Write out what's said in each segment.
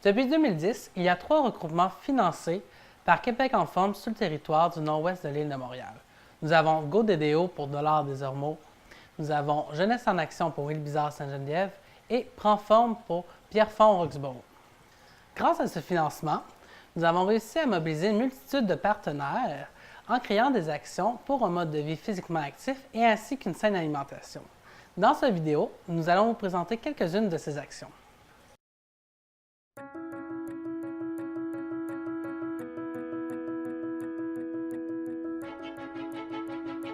Depuis 2010, il y a 3 regroupements financés par Québec en forme sur le territoire du nord-ouest de l'île de Montréal. Nous avons GoDDO pour Dollars des Ormeaux, nous avons Jeunesse en action pour Île Bizarre Sainte-Geneviève et Prends forme pour Pierrefonds Roxborough. Grâce à ce financement, nous avons réussi à mobiliser une multitude de partenaires en créant des actions pour un mode de vie physiquement actif et ainsi qu'une saine alimentation. Dans cette vidéo, nous allons vous présenter quelques-unes de ces actions.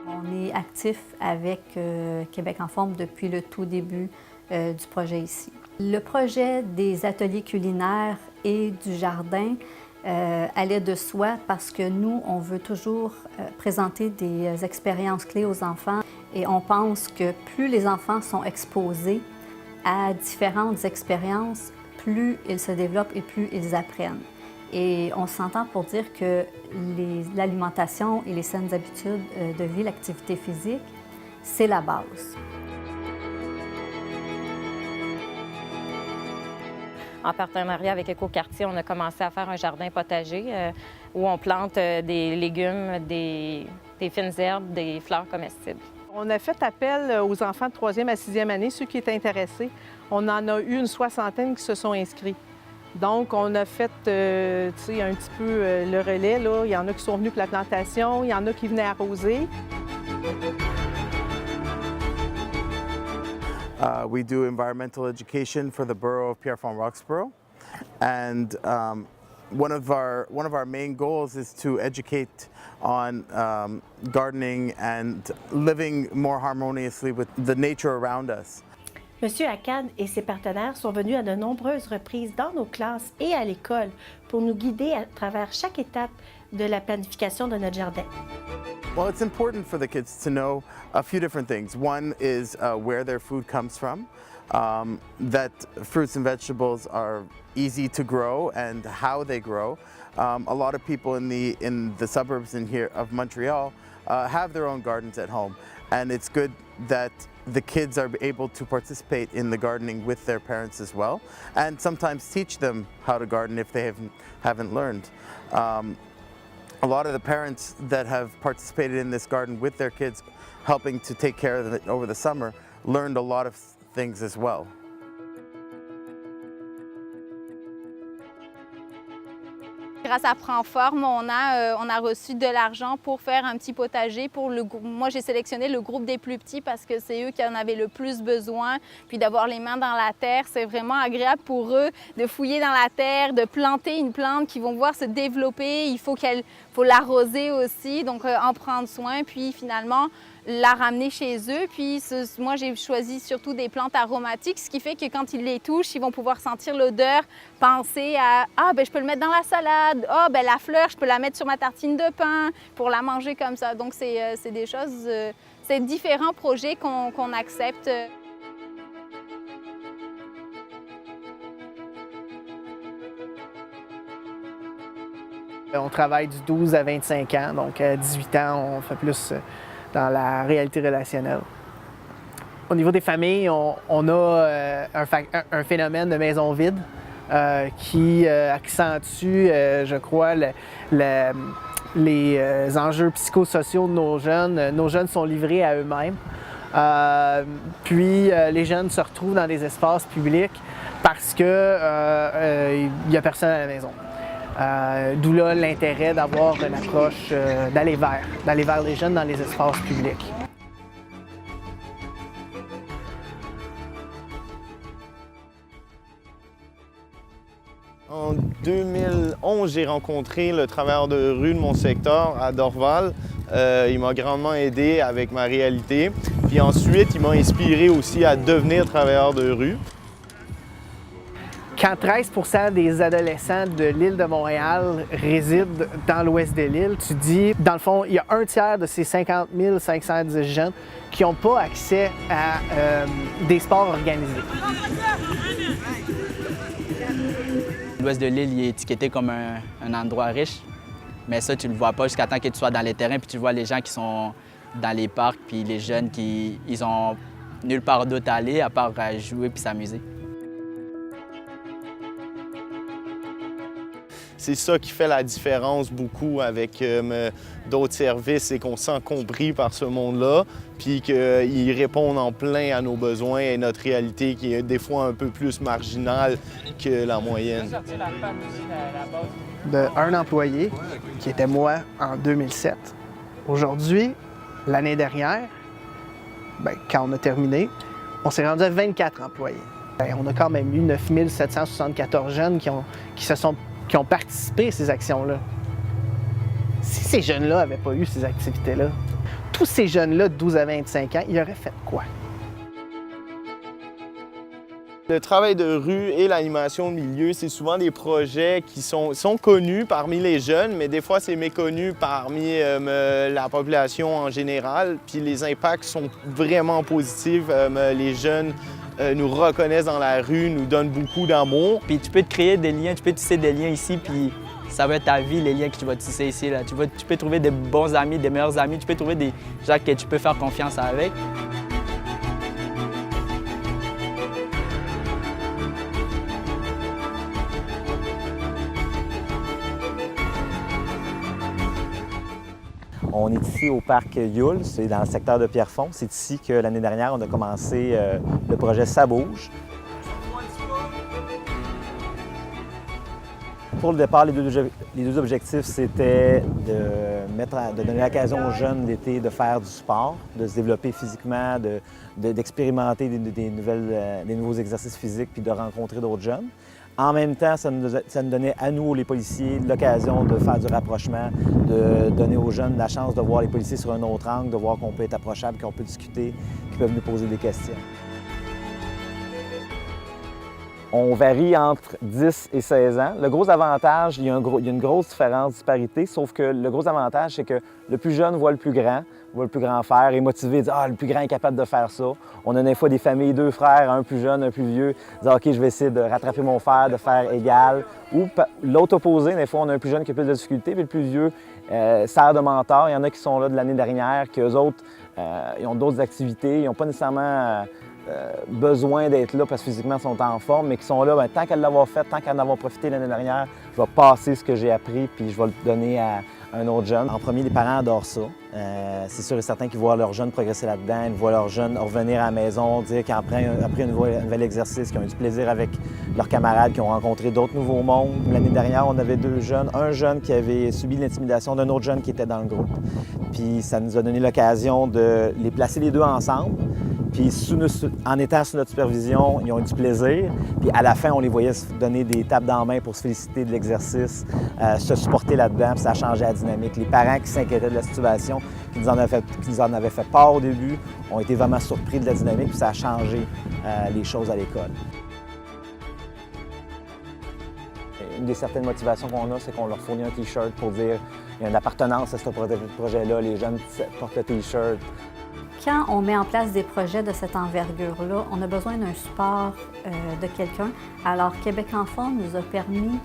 On est actif avec Québec en forme depuis le tout début du projet ici. Le projet des ateliers culinaires et du jardin allait de soi parce que nous, on veut toujours présenter des expériences clés aux enfants et on pense que plus les enfants sont exposés à différentes expériences, plus ils se développent et plus ils apprennent. Et on s'entend pour dire que l'alimentation et les saines habitudes de vie, l'activité physique, c'est la base. En partenariat avec Écoquartier, on a commencé à faire un jardin potager où on plante des légumes, des fines herbes, des fleurs comestibles. On a fait appel aux enfants de 3e à 6e année, ceux qui étaient intéressés. On en a eu une 60aine qui se sont inscrits. Donc, on a fait un petit peu le relais. Là. Il y en a qui sont venus pour la plantation, il y en a qui venaient arroser. We do environmental education for the borough of Pierrefonds Roxborough, and one of our main goals is to educate on gardening and living more harmoniously with the nature around us. Monsieur Akkad et ses partenaires sont venus à de nombreuses reprises dans nos classes et à l'école pour nous guider à travers chaque étape de la planification de notre jardin. Well, it's important for the kids to know a few different things. One is where their food comes from, that fruits and vegetables are easy to grow and how they grow. A lot of people in the suburbs in here of Montreal have their own gardens at home, and it's good that the kids are able to participate in the gardening with their parents as well, and sometimes teach them how to garden if they haven't learned. A lot of the parents that have participated in this garden with their kids, helping to take care of it over the summer, learned a lot of things as well. Grâce à Prends forme, on a reçu de l'argent pour faire un petit potager pour le groupe. Moi, j'ai sélectionné le groupe des plus petits parce que c'est eux qui en avaient le plus besoin. Puis d'avoir les mains dans la terre, c'est vraiment agréable pour eux de fouiller dans la terre, de planter une plante qu'ils vont voir se développer. Il faut l'arroser aussi, donc en prendre soin. Puis finalement, la ramener chez eux. Puis moi, j'ai choisi surtout des plantes aromatiques, ce qui fait que quand ils les touchent, ils vont pouvoir sentir l'odeur, penser à « Ah, ben je peux le mettre dans la salade. Ah, ben la fleur, je peux la mettre sur ma tartine de pain pour la manger comme ça. » Donc, c'est des choses, c'est différents projets qu'on accepte. On travaille du 12 à 25 ans, donc à 18 ans, on fait plus dans la réalité relationnelle. Au niveau des familles, on a un phénomène de maison vide qui accentue, je crois, les enjeux psychosociaux de nos jeunes. Nos jeunes sont livrés à eux-mêmes. Puis les jeunes se retrouvent dans des espaces publics parce qu'il n'y a personne à la maison. D'où là l'intérêt d'avoir une approche, d'aller vers les jeunes dans les espaces publics. En 2011, j'ai rencontré le travailleur de rue de mon secteur à Dorval. Il m'a grandement aidé avec ma réalité. Puis ensuite, il m'a inspiré aussi à devenir travailleur de rue. Quand 13% des adolescents de l'île de Montréal résident dans l'ouest de l'île, tu dis, dans le fond, il y a un tiers de ces 50 510 jeunes qui n'ont pas accès à des sports organisés. L'ouest de l'île est étiqueté comme un endroit riche, mais ça, tu ne le vois pas jusqu'à temps que tu sois dans les terrains, puis tu vois les gens qui sont dans les parcs, puis les jeunes ils ont nulle part d'autre à aller à part jouer puis s'amuser. c'est ça qui fait la différence beaucoup avec d'autres services, c'est qu'on se sent compris par ce monde-là, puis qu'ils répondent en plein à nos besoins et notre réalité qui est des fois un peu plus marginale que la moyenne. Un employé, qui était moi en 2007. Aujourd'hui, l'année dernière, quand on a terminé, on s'est rendu à 24 employés. On a quand même eu 9774 jeunes qui ont participé à ces actions-là. Si ces jeunes-là n'avaient pas eu ces activités-là, tous ces jeunes-là de 12 à 25 ans, ils auraient fait quoi? Le travail de rue et l'animation de milieu, c'est souvent des projets qui sont connus parmi les jeunes, mais des fois c'est méconnu parmi la population en général. Puis les impacts sont vraiment positifs. Les jeunes nous reconnaissent dans la rue, nous donnent beaucoup d'amour. Puis tu peux te créer des liens, tu peux tisser des liens ici, puis ça va être ta vie, les liens que tu vas tisser ici. Là. Tu peux trouver des bons amis, des meilleurs amis, tu peux trouver des gens que tu peux faire confiance avec. On est ici au parc Yule, c'est dans le secteur de Pierrefonds. C'est ici que l'année dernière, on a commencé le projet Ça bouge. Pour le départ, les deux objectifs, c'était de donner l'occasion aux jeunes l'été de faire du sport, de se développer physiquement, d'expérimenter des nouveaux exercices physiques puis de rencontrer d'autres jeunes. En même temps, ça nous donnait à nous, les policiers, l'occasion de faire du rapprochement, de donner aux jeunes la chance de voir les policiers sur un autre angle, de voir qu'on peut être approchable, qu'on peut discuter, qu'ils peuvent nous poser des questions. On varie entre 10 et 16 ans. Le gros avantage, il y a une grosse différence, disparité, sauf que le gros avantage, c'est que le plus jeune voit le plus grand faire, est motivé, dit « Ah, le plus grand est capable de faire ça ». On a des fois des familles, 2 frères, un plus jeune, un plus vieux, disent « OK, je vais essayer de rattraper mon frère, de faire égal ». Ou l'autre opposé, des fois, on a un plus jeune qui a plus de difficultés, puis le plus vieux sert de mentor. Il y en a qui sont là de l'année dernière, qu'eux autres, ils ont d'autres activités, ils n'ont pas nécessairement besoin d'être là parce que physiquement ils sont en forme, mais qui sont là, tant qu'à l'avoir fait, tant qu'à en avoir profité l'année dernière, je vais passer ce que j'ai appris puis je vais le donner à un autre jeune. En premier, les parents adorent ça. C'est sûr et certain qu'ils voient leurs jeunes progresser là-dedans, ils voient leurs jeunes revenir à la maison, dire qu'après un nouvel exercice, qu'ils ont eu du plaisir avec leurs camarades, qui ont rencontré d'autres nouveaux mondes. L'année dernière, on avait 2 jeunes, un jeune qui avait subi l'intimidation d'un autre jeune qui était dans le groupe. Puis ça nous a donné l'occasion de les placer les deux ensemble. Puis en étant sous notre supervision, ils ont eu du plaisir. Puis à la fin, on les voyait se donner des tapes dans la main pour se féliciter de l'exercice, se supporter là-dedans, puis ça a changé la dynamique. Les parents qui s'inquiétaient de la situation, qui nous en avaient fait part au début, ont été vraiment surpris de la dynamique, puis ça a changé les choses à l'école. Une des certaines motivations qu'on a, c'est qu'on leur fournit un T-shirt pour dire qu'il y a une appartenance à ce projet-là, les jeunes portent le T-shirt. Quand on met en place des projets de cette envergure-là, on a besoin d'un support de quelqu'un. Alors, Québec en forme nous a permis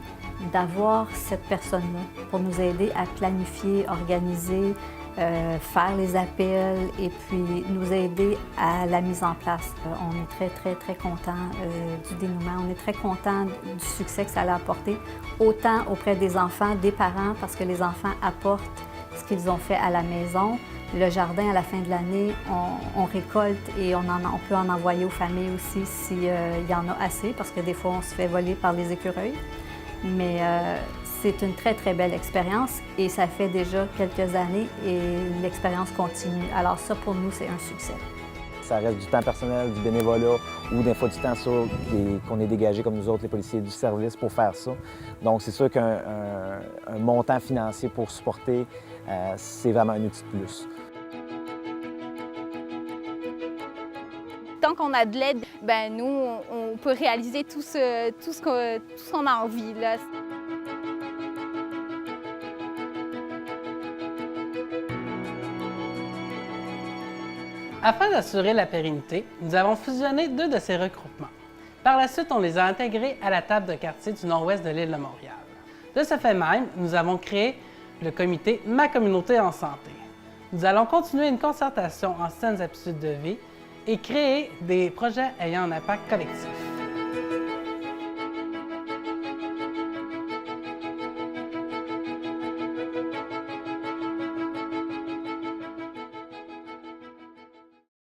d'avoir cette personne-là pour nous aider à planifier, organiser, faire les appels et puis nous aider à la mise en place. On est très, très, très content du dénouement. On est très content du succès que ça a apporté, autant auprès des enfants, des parents, parce que les enfants apportent ce qu'ils ont fait à la maison. Le jardin, à la fin de l'année, on récolte et on peut en envoyer aux familles aussi s'il y en a assez, parce que des fois, on se fait voler par les écureuils. Mais c'est une très, très belle expérience et ça fait déjà quelques années et l'expérience continue. Alors ça, pour nous, c'est un succès. Ça reste du temps personnel, du bénévolat ou des fois du temps qu'on est dégagé comme nous autres, les policiers du service, pour faire ça. Donc c'est sûr qu'un montant financier pour supporter, c'est vraiment un outil de plus. Tant qu'on a de l'aide, nous, on peut réaliser tout ce qu'on a envie, là. Afin d'assurer la pérennité, nous avons fusionné 2 de ces regroupements. Par la suite, on les a intégrés à la table de quartier du nord-ouest de l'île de Montréal. De ce fait même, nous avons créé le comité Ma communauté en santé. Nous allons continuer une concertation en saines habitudes de vie et créer des projets ayant un impact collectif.